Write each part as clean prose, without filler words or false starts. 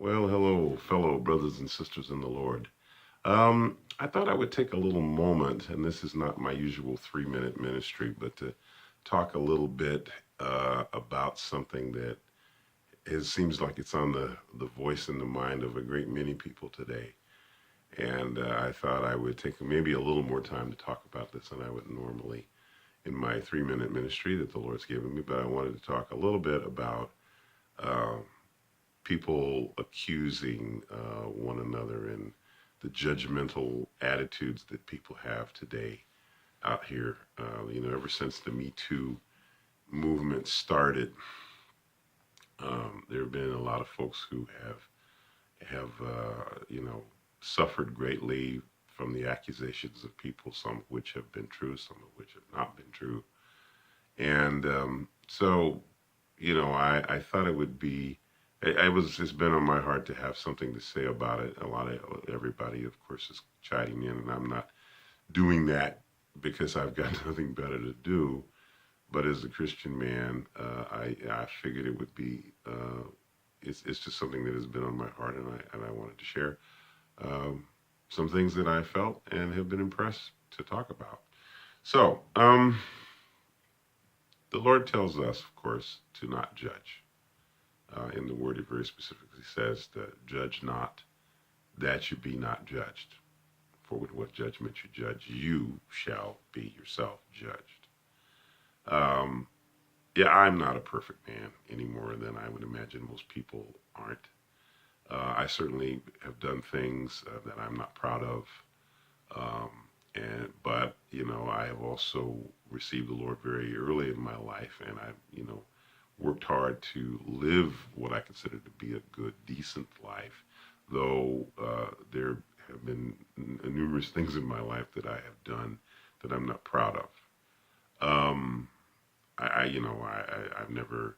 Well, hello, fellow brothers and sisters in the Lord. I thought I would take a little moment, and this is not my usual 3 minute ministry, but to talk a little bit about something that it seems like it's on the voice and the mind of a great many people today. And I thought I would take maybe a little more time to talk about this than I would normally in my 3 minute ministry that the Lord's given me. But I wanted to talk a little bit about uh, people accusing one another and the judgmental attitudes that people have today out here. Ever since the Me Too movement started, there have been a lot of folks who have suffered greatly from the accusations of people, some of which have been true, some of which have not been true. And I thought it would be. It's been on my heart to have something to say about it. A lot of everybody, of course, is chiding in, and I'm not doing that because I've got nothing better to do. But as a Christian man, I figured it would be. It's just something that has been on my heart, and I wanted to share um, some things that I felt and have been impressed to talk about. So, the Lord tells us, of course, to not judge. In the word, it very specifically says that judge not, that you be not judged. For with what judgment you judge, you shall be yourself judged. Um, yeah, I'm not a perfect man any more than I would imagine most people aren't. I certainly have done things that I'm not proud of. Um, but I have also received the Lord very early in my life, and I've worked hard to live what I consider to be a good, decent life. Though there have been numerous things in my life that I have done that I'm not proud of. Um, I've never.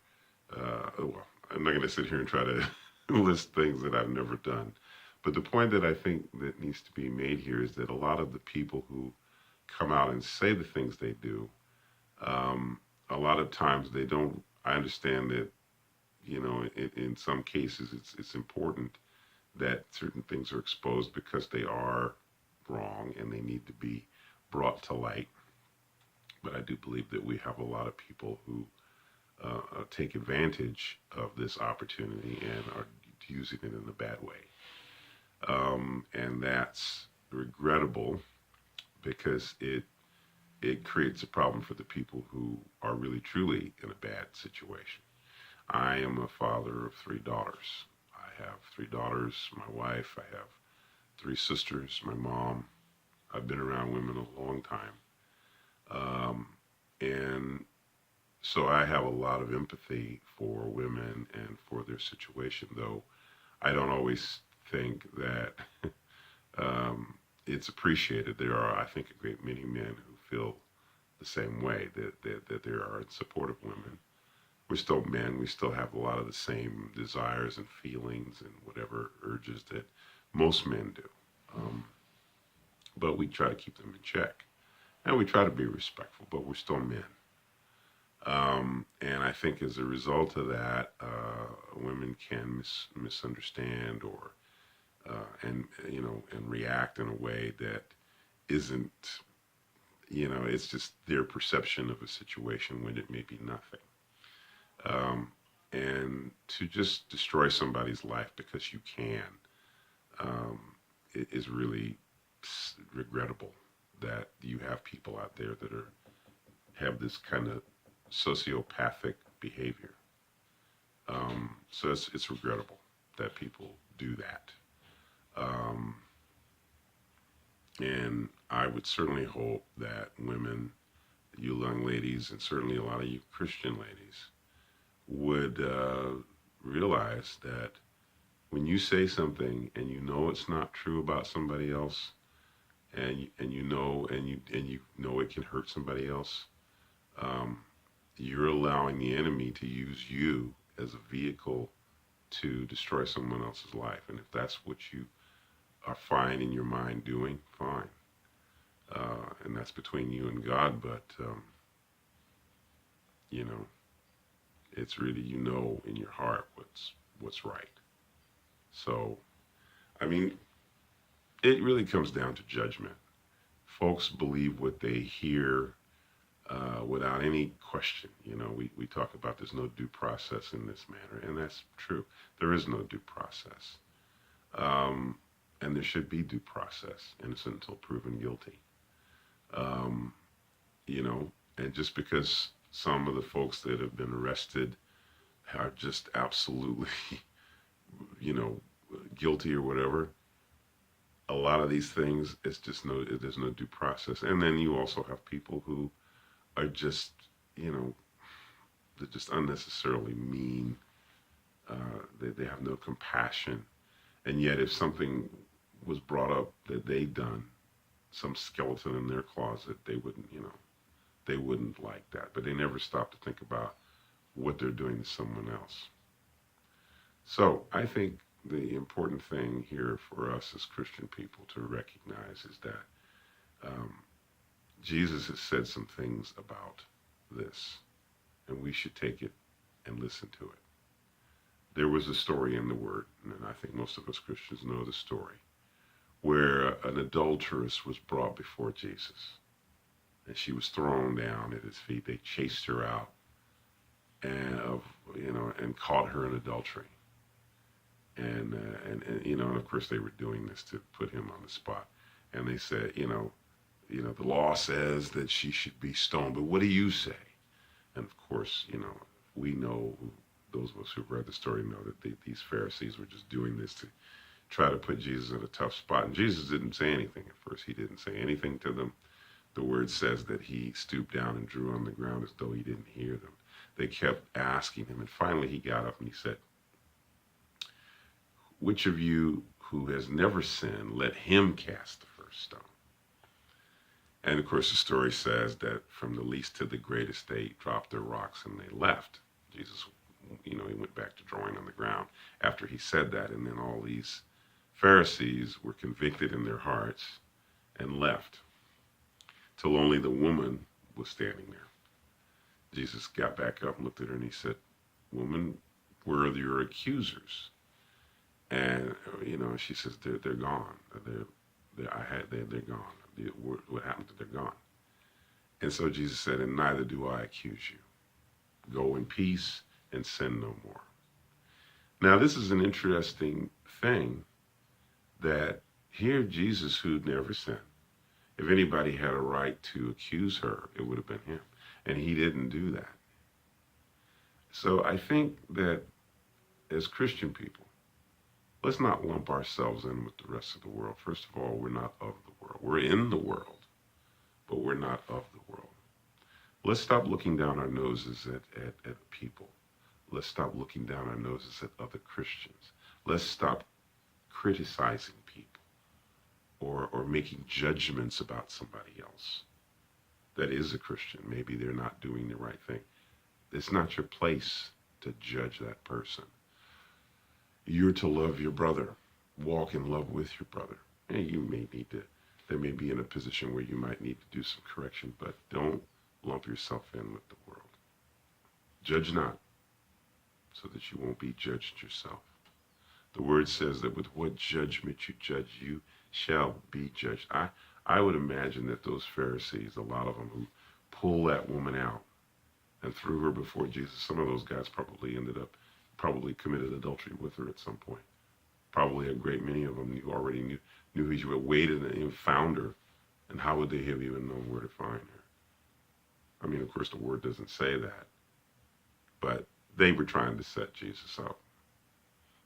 Well, I'm not going to sit here and try to list things that I've never done. But the point that I think that needs to be made here is that a lot of the people who come out and say the things they do, um, a lot of times they don't. I understand that in some cases it's important that certain things are exposed because they are wrong and they need to be brought to light. But I do believe that we have a lot of people who take advantage of this opportunity and are using it in a bad way. And that's regrettable because it creates a problem for the people who are really truly in a bad situation. I am a father of three daughters. I have three daughters, my wife, I have three sisters, my mom. I've been around women a long time. Um, and so I have a lot of empathy for women and for their situation, though I don't always think that um, it's appreciated. There are, I think, a great many men who feel the same way that there are in support of women. We're still men. We still have a lot of the same desires and feelings and whatever urges that most men do. Um, but we try to keep them in check. And we try to be respectful, but we're still men. And I think as a result of that, women can misunderstand or and react in a way that isn't, it's just their perception of a situation when it may be nothing. Um, and to just destroy somebody's life because you can um, is really regrettable that you have people out there that have this kind of sociopathic behavior. So it's regrettable that people do that. Um, and I would certainly hope that women, you young ladies, and certainly a lot of you Christian ladies, would realize that when you say something and you know it's not true about somebody else, and you know it can hurt somebody else, um, you're allowing the enemy to use you as a vehicle to destroy someone else's life. And if that's what you are fine in your mind doing, fine. And that's between you and God. But you know, it's really in your heart what's right. So, I mean, it really comes down to judgment. Folks believe what they hear without any question. You know, we talk about there's no due process in this matter, and that's true. There is no due process. Um, and there should be due process, innocent until proven guilty. Um, you know, and just because some of the folks that have been arrested are just absolutely, you know, guilty or whatever, a lot of these things, it's just there's no due process. And then you also have people who are just, you know, they're just unnecessarily mean. They have no compassion. And yet, if something was brought up that they'd done, some skeleton in their closet, they wouldn't, you know, they wouldn't like that. But they never stop to think about what they're doing to someone else. So I think the important thing here for us as Christian people to recognize is that um, Jesus has said some things about this, and we should take it and listen to it. There was a story in the Word, and I think most of us Christians know the story, where an adulteress was brought before Jesus, and she was thrown down at his feet. They chased her out and caught her in adultery. And you know, and of course they were doing this to put him on the spot. And they said, the law says that she should be stoned, but what do you say? And of course, you know, we know, those of us who've read the story know that these Pharisees were just doing this to try to put Jesus in a tough spot. And Jesus didn't say anything at first. He didn't say anything to them. The word says that he stooped down and drew on the ground as though he didn't hear them. They kept asking him, and finally he got up and he said, which of you who has never sinned, let him cast the first stone. And of course, the story says that from the least to the greatest, they dropped their rocks and they left. Jesus, you know, he went back to drawing on the ground after he said that. And then all these Pharisees were convicted in their hearts and left, till only the woman was standing there. Jesus got back up and looked at her and he said, woman, where are your accusers? And you know, she says they're gone. They're gone. What happened to they're gone? And so Jesus said, and neither do I accuse you. Go in peace and sin no more. Now this is an interesting thing, that here Jesus, who never sinned, if anybody had a right to accuse her, it would have been him, and he didn't do that. So I think that as Christian people, let's not lump ourselves in with the rest of the world. First of all, we're not of the world. We're in the world, but we're not of the world. Let's stop looking down our noses at people. Let's stop looking down our noses at other Christians. Let's stop criticizing people or making judgments about somebody else that is a Christian. Maybe they're not doing the right thing. It's not your place to judge that person. You're to love your brother. Walk in love with your brother. And they may be in a position where you might need to do some correction, but don't lump yourself in with the world. Judge not, so that you won't be judged yourself. The word says that with what judgment you judge, you shall be judged. I would imagine that those Pharisees, a lot of them who pulled that woman out and threw her before Jesus, some of those guys probably committed adultery with her at some point. Probably a great many of them already knew who she was, waited and found her. And how would they have even known where to find her? I mean, of course, the word doesn't say that. But they were trying to set Jesus up.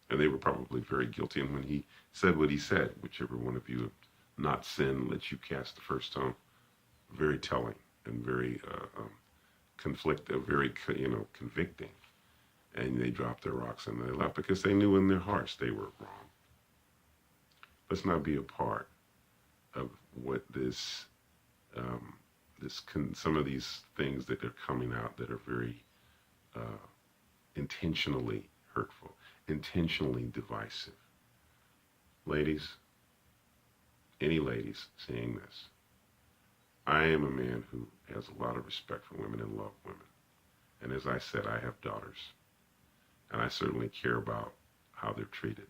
And they were probably very guilty. And when he said what he said, whichever one of you have not sinned, let you cast the first stone, very telling and very convicting. And they dropped their rocks and they left because they knew in their hearts they were wrong. Let's not be a part of what some of these things that are coming out that are very intentionally hurtful, intentionally divisive. Ladies, any ladies seeing this, I am a man who has a lot of respect for women and love women. And as I said, I have daughters. And I certainly care about how they're treated.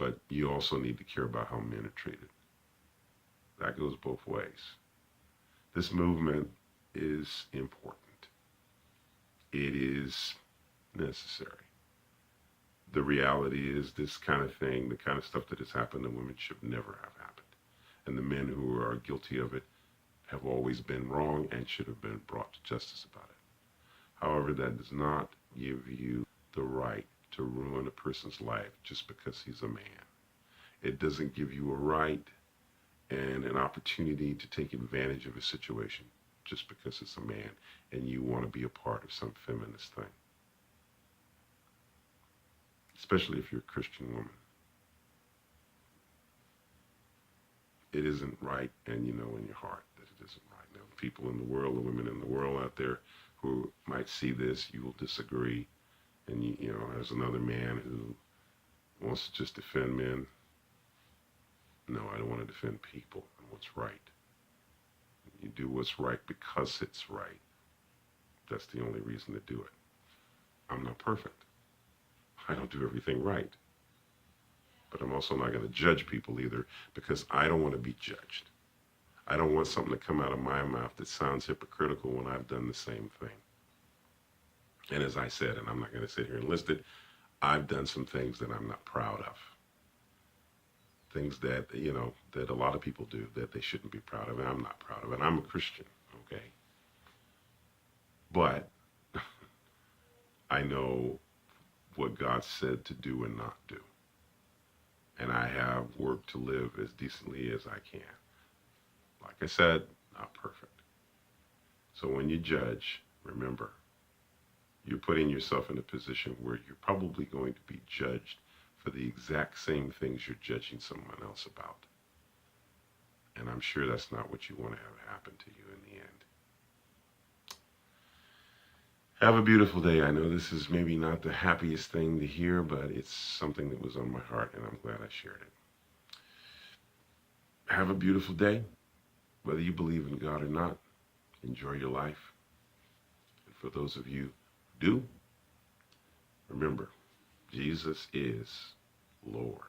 but you also need to care about how men are treated. That goes both ways. This movement is important. It is necessary. The reality is this kind of thing, the kind of stuff that has happened to women should never have happened. And the men who are guilty of it have always been wrong and should have been brought to justice about it. However, that does not give you the right to ruin a person's life just because he's a man. It doesn't give you a right and an opportunity to take advantage of a situation just because it's a man and you want to be a part of some feminist thing. Especially if you're a Christian woman. It isn't right, and you know in your heart that it isn't right. Now, people in the world, the women in the world out there who might see this, you will disagree. And, you know, there's another man who wants to just defend men. No, I don't want to defend people and what's right. You do what's right because it's right. That's the only reason to do it. I'm not perfect. I don't do everything right. But I'm also not going to judge people either because I don't want to be judged. I don't want something to come out of my mouth that sounds hypocritical when I've done the same thing. And as I said, and I'm not going to sit here and list it, I've done some things that I'm not proud of. Things that, you know, that a lot of people do that they shouldn't be proud of, and I'm not proud of it. I'm a Christian, okay? But I know what God said to do and not do. And I have worked to live as decently as I can. Like I said, not perfect. So when you judge, remember, you're putting yourself in a position where you're probably going to be judged for the exact same things you're judging someone else about. And I'm sure that's not what you want to have happen to you in the end. Have a beautiful day. I know this is maybe not the happiest thing to hear, but it's something that was on my heart, and I'm glad I shared it. Have a beautiful day. Whether you believe in God or not, enjoy your life. And for those of you who do, remember, Jesus is Lord.